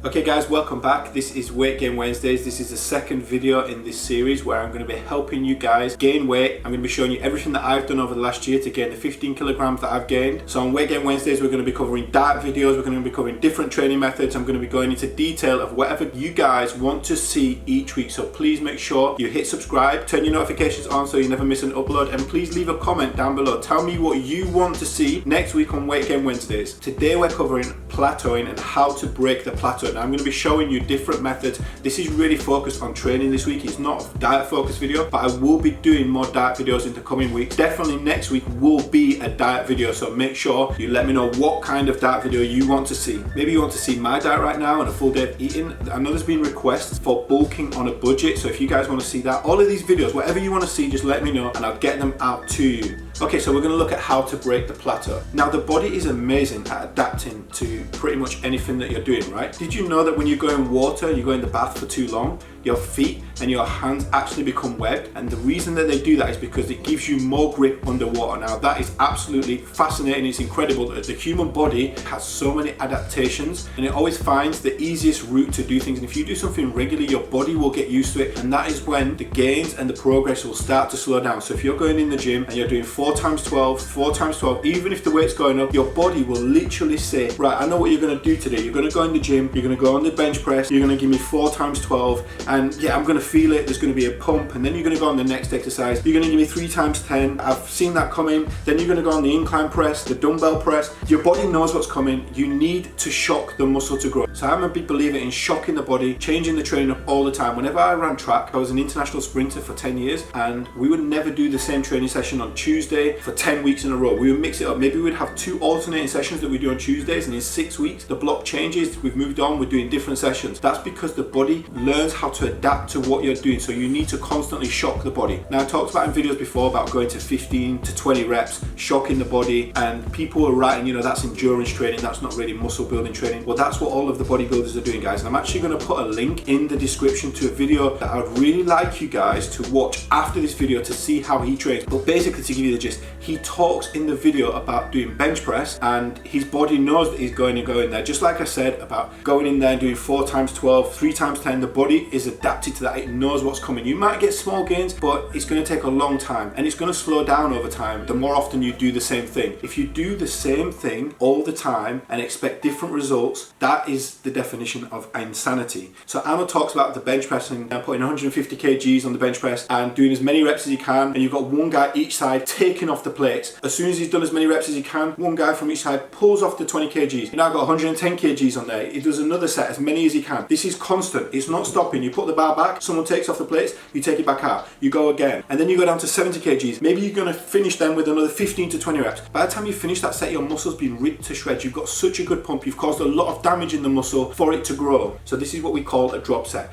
Okay guys, welcome back. This is Weight Gain Wednesdays. This is the second video in this series where I'm going to be helping you guys gain weight. I'm going to be showing you everything that I've done over the last year to gain the 15 kilograms that I've gained. So on Weight Gain Wednesdays, we're going to be covering diet videos, we're going to be covering different training methods. I'm going to be going into detail of whatever you guys want to see each week. So please make sure you hit subscribe, turn your notifications on so you never miss an upload, and please leave a comment down below. Tell me what you want to see next week on Weight Gain Wednesdays. Today we're covering plateauing and how to break the plateau. Now I'm going to be showing you different methods. This is really focused on training this week. It's not a diet focused video, but I will be doing more diet videos in the coming weeks. Definitely next week will be a diet video, so make sure you let me know what kind of diet video you want to see. Maybe you want to see my diet right now and a full day of eating. I know there's been requests for bulking on a budget, so if you guys want to see that, all of these videos, whatever you want to see, just let me know and I'll get them out to you. Okay, so we're going to look at how to break the plateau. Now the body is amazing at adapting to pretty much anything that you're doing, right? Did you know that when you go in water, you go in the bath for too long, your feet and your hands actually become webbed? And the reason that they do that is because it gives you more grip underwater. Now that is absolutely fascinating. It's incredible that the human body has so many adaptations and it always finds the easiest route to do things. And if you do something regularly, your body will get used to it, and that is when the gains and the progress will start to slow down. So if you're going in the gym and you're doing 4 times 12, 4 times 12, even if the weight's going up, your body will literally say, right, I know what you're going to do today. You're going to go in the gym, you're going to go on the bench press, you're going to give me 4 times 12, and yeah, I'm going to feel it. There's going to be a pump, and then you're going to go on the next exercise. You're going to give me 3 times 10. I've seen that coming. Then you're going to go on the incline press, the dumbbell press. Your body knows what's coming. You need to shock the muscle to grow. So I'm a big believer in shocking the body, changing the training up all the time. Whenever I ran track, I was an international sprinter for 10 years, and we would never do the same training session on Tuesday for 10 weeks in a row. We would mix it up. Maybe we'd have 2 alternating sessions that we do on Tuesdays, and in 6 weeks, the block changes. We've moved on. We're doing different sessions. That's because the body learns how to adapt to what you're doing. So you need to constantly shock the body. Now I talked about in videos before about going to 15 to 20 reps, shocking the body, and people are writing, you know, that's endurance training, that's not really muscle building training. Well, that's what all of the bodybuilders are doing, guys. And I'm actually going to put a link in the description to a video that I would really like you guys to watch after this video to see how he trains. But basically, to give you the gist, he talks in the video about doing bench press, and his body knows that he's going to go in there. Just like I said about going in there and doing 4 times 12, 3 times 10, the body is adapted to that. It knows what's coming. You might get small gains, but it's going to take a long time, and it's going to slow down over time the more often you do the same thing. If you do the same thing all the time and expect different results, that is the definition of insanity. So Arnold talks about the bench press and putting 150 kgs on the bench press and doing as many reps as he can, and you've got one guy each side taking off the plates. As soon as he's done as many reps as he can, one guy from each side pulls off the 20 kgs. You now got 110 kgs on there. He does another set, as many as he can. This is constant. It's not stopping. You put the bar back, someone takes off the plates, you take it back out, you go again, and then you go down to 70 kgs. Maybe you're going to finish them with another 15 to 20 reps. By the time you finish that set, your muscle's been ripped to shreds. You've got such a good pump. You've caused a lot of damage in the muscle for it to grow. So this is what we call a drop set.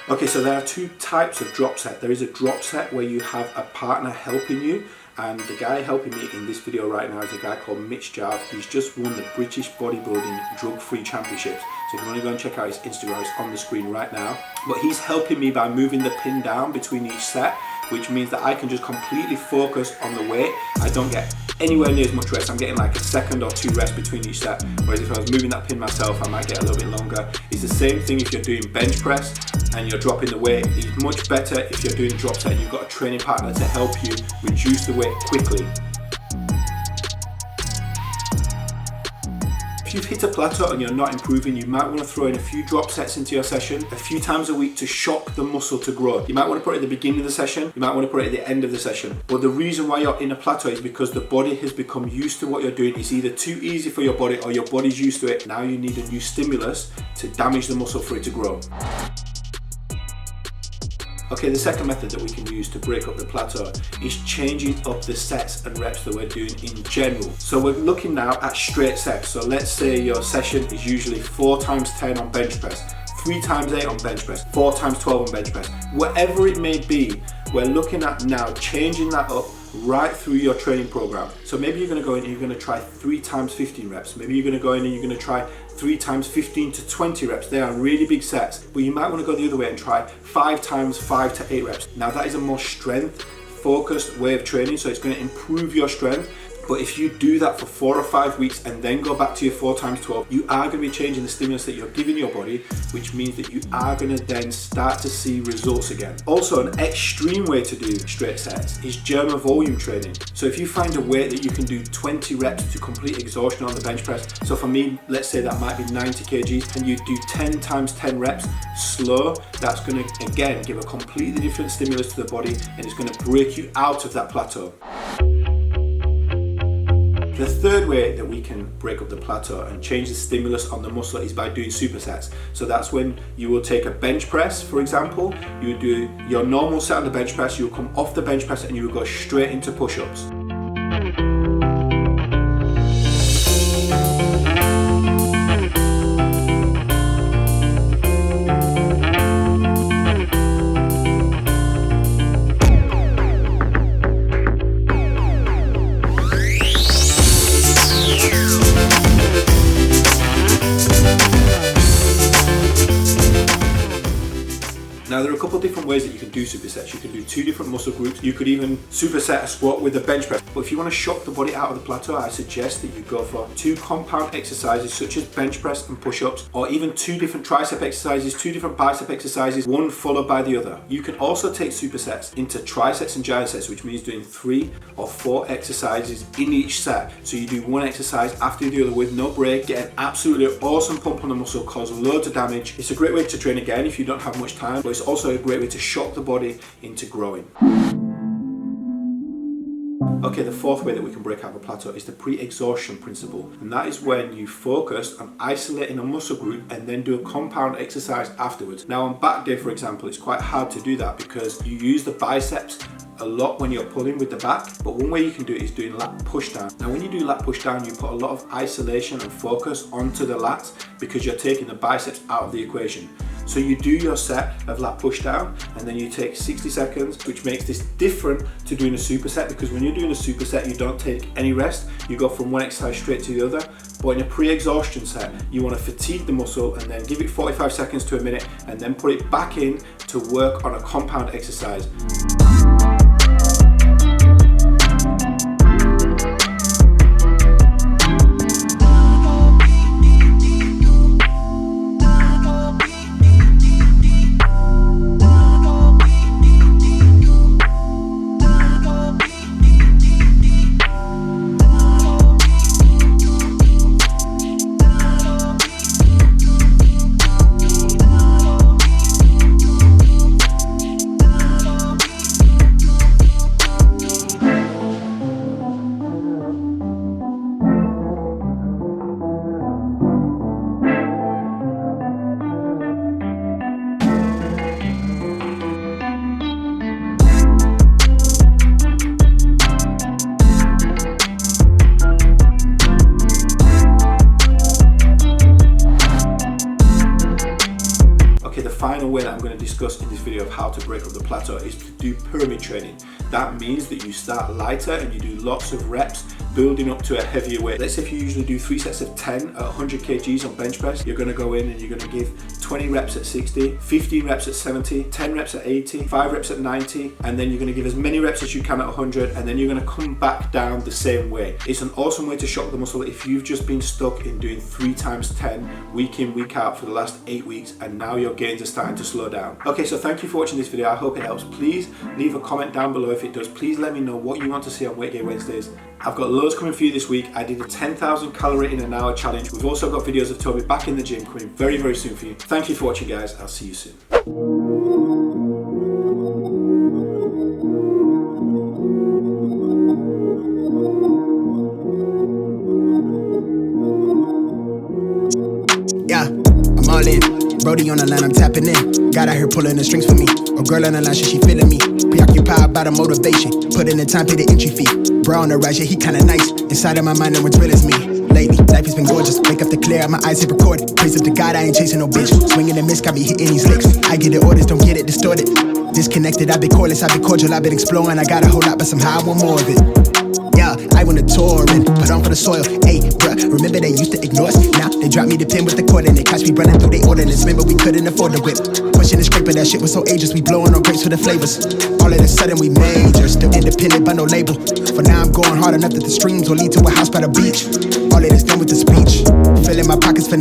Okay, so there are 2 types of drop set. There is a drop set where you have a partner helping you, and the guy helping me in this video right now is a guy called Mitch Jarve. He's just won the British Bodybuilding Drug-Free Championships. So if you want to go and check out his Instagram, it's on the screen right now. But he's helping me by moving the pin down between each set, which means that I can just completely focus on the weight. I don't get anywhere near as much rest. I'm getting like a second or 2 rests between each set. Whereas if I was moving that pin myself, I might get a little bit longer. It's the same thing if you're doing bench press and you're dropping the weight. It's much better if you're doing drop set and you've got a training partner to help you reduce the weight quickly. If you've hit a plateau and you're not improving, you might want to throw in a few drop sets into your session a few times a week to shock the muscle to grow. You might want to put it at the beginning of the session, you might want to put it at the end of the session. But the reason why you're in a plateau is because the body has become used to what you're doing. It's either too easy for your body or your body's used to it. Now you need a new stimulus to damage the muscle for it to grow. Okay, the second method that we can use to break up the plateau is changing up the sets and reps that we're doing in general. So we're looking now at straight sets. So let's say your session is usually 4 times 10 on bench press, 3 times 8 on bench press, 4 times 12 on bench press. Whatever it may be, we're looking at now changing that up right through your training program. So maybe you're going to go in and you're going to try 3 times 15 reps. Maybe you're going to go in and you're going to try 3 times 15 to 20 reps. They are really big sets, but you might want to go the other way and try 5 times 5 to 8 reps. Now that is a more strength focused way of training, so it's going to improve your strength. But if you do that for 4 or 5 weeks and then go back to your 4x12, you are going to be changing the stimulus that you're giving your body, which means that you are going to then start to see results again. Also, an extreme way to do straight sets is German volume training. So if you find a weight that you can do 20 reps to complete exhaustion on the bench press, so for me, let's say that might be 90 kgs, and you do 10 times 10 reps slow, that's going to again give a completely different stimulus to the body, and it's going to break you out of that plateau. The third way that we can break up the plateau and change the stimulus on the muscle is by doing supersets. So that's when you will take a bench press, for example, you would do your normal set on the bench press, you'll come off the bench press and you will go straight into push-ups. Now there are a couple of different ways that you can do supersets. You can do 2 different muscle groups. You could even superset a squat with a bench press. But if you want to shock the body out of the plateau, I suggest that you go for 2 compound exercises such as bench press and push-ups, or even 2 different tricep exercises, 2 different bicep exercises, one followed by the other. You can also take supersets into trisets and giant sets, which means doing 3 or 4 exercises in each set. So you do one exercise after the other with no break, get an absolutely awesome pump on the muscle, cause loads of damage. It's a great way to train again if you don't have much time, but it's also a great way to shock the body into growing. Okay, the fourth way that we can break out of a plateau is the pre-exhaustion principle, and that is when you focus on isolating a muscle group and then do a compound exercise afterwards. Now on back day, for example, it's quite hard to do that because you use the biceps a lot when you're pulling with the back, but one way you can do it is doing lat push down. Now when you do lat push down, you put a lot of isolation and focus onto the lats because you're taking the biceps out of the equation. So you do your set of lat push down and then you take 60 seconds, which makes this different to doing a superset, because when you're doing a superset, you don't take any rest. You go from one exercise straight to the other. But in a pre-exhaustion set, you want to fatigue the muscle and then give it 45 seconds to a minute and then put it back in to work on a compound exercise. Final way that I'm going to discuss in this video of how to break up the plateau is to do pyramid training. That means that you start lighter and you do lots of reps building up to a heavier weight. Let's say if you usually do 3 sets of 10 at 100 kgs on bench press, you're going to go in and you're going to give 20 reps at 60, 15 reps at 70, 10 reps at 80, 5 reps at 90, and then you're going to give as many reps as you can at 100, and then you're going to come back down the same way. It's an awesome way to shock the muscle if you've just been stuck in doing 3 times 10 week in, week out for the last 8 weeks, and now your gains are starting to slow down. Okay, so thank you for watching this video. I hope it helps. Please leave a comment down below if it does. Please let me know what you want to see on Weight Gain Wednesdays. I've got loads coming for you this week. I did a 10,000 calorie in an hour challenge. We've also got videos of Toby back in the gym coming very, very soon for you. Thank you for watching, guys. I'll see you soon. Yeah, I'm all in. Brody on the line, I'm tapping in. God out here pulling the strings for me. A girl on the line, she feeling me. Preoccupied by the motivation. Put in the time, pay the entry fee. Bro on the rise, yeah, he kinda nice. Inside of my mind, no one's real as me. Lately, life has been gorgeous. Wake up to clear, my eyes hit recorded. Praise up to God, I ain't chasing no bitch. Swinging and miss, got me hitting these licks. I get the orders, don't get it distorted. Disconnected, I've been cordless, I've been cordial, I've been exploring. I got a whole lot, but somehow I want more of it. Yeah, I went to tour and put on for the soil. Hey, bruh, remember they used to ignore us? Now they drop me the pin with the cord and they catch me running through they ordinance. Remember we couldn't afford the whip. Push Cash in the scraper, that shit was so ageless. We blowing on grapes for the flavors. All of a sudden we major, still independent but no label. For now I'm going hard enough that the streams will lead to a house by the beach. All of this done with the speech. Filling my pockets for